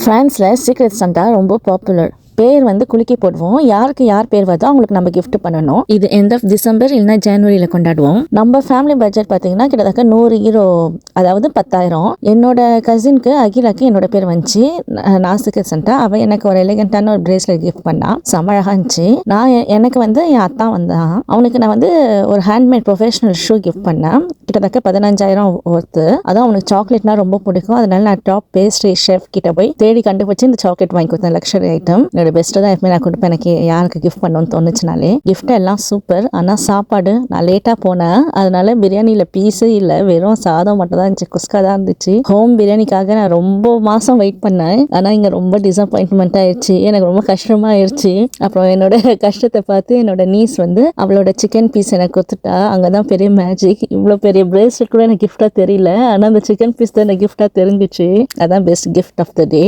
ஃப்ரான்ஸில் சீக்ரெட் சண்டா ரொம்ப பாப்புலர். பேர் வந்து குலுக்கி போடுவோம். யாருக்கு யார் பேர் வருதோ அவங்களுக்கு நம்ம கிஃப்ட் பண்ணணும். இது எண்ட் ஆஃப் டிசம்பர் இல்லைன்னா ஜனவரியில் கொண்டாடுவோம். நம்ம ஃபேமிலி பட்ஜெட் பார்த்தீங்கன்னா கிட்டத்தட்ட 100 யூரோ, அதாவது 10,000. என்னோட கசினுக்கு அகிலாக்கு என்னோட பேர் வந்துச்சு. நான் சீக்ரெட் சண்டா. அவன் எனக்கு ஒரு எலிகண்டான ஒரு பிரேஸ்லெட் கிஃப்ட் பண்ணா. செம அழகா இருந்துச்சு. எனக்கு வந்து என் அத்தா வந்தான். அவனுக்கு நான் வந்து ஒரு ஹேண்ட்மேட் ப்ரொஃபஷனல் ஷூ கிஃப்ட் பண்ணேன். கிட்டத்தட்ட 15,000 ஒர்த்து. அதான் அவனுக்கு சாக்லேட்னா ரொம்ப பிடிக்கும். அதனால நான் டாப் பேஸ்ட்ரி ஷெஃப் கிட்ட போய் தேடி கண்டுபிடிச்சு இந்த சாக்லேட் வாங்கி கொடுத்தேன். Luxury item. பெஸ்ட்டு தான் எப்பவுமே நான் கொடுப்பேன். எனக்கு யாருக்கு கிஃப்ட் பண்ணணும்னு தோணுச்சுனாலே. கிஃப்ட் எல்லாம் சூப்பர். ஆனால் சாப்பாடு நான் லேட்டாக போனேன். அதனால பிரியாணியில் பீஸே இல்லை, வெறும் சாதம் மட்டும் தான் இருந்துச்சு. குஸ்கா தான் இருந்துச்சு. ஹோம் பிரியாணிக்காக நான் ரொம்ப மாதம் வெயிட் பண்ணேன். ஆனால் இங்கே ரொம்ப டிசப்பாயின்ட்மெண்ட் ஆயிடுச்சு. எனக்கு ரொம்ப கஷ்டமாக ஆயிடுச்சு. அப்புறம் என்னோட கஷ்டத்தை பார்த்து என்னோட நீஸ் வந்து அவளோட சிக்கன் பீஸ் எனக்கு கொடுத்துட்டா. அங்கே தான் பெரிய மேஜிக். இவ்வளோ பெரிய பிரேஸ்லெட் கூட எனக்கு கிஃப்டாக தெரியல. ஆனால் அந்த சிக்கன் பீஸ் தான் எனக்கு கிஃப்டாக தெரிஞ்சிச்சு. அதான் best gift of the day.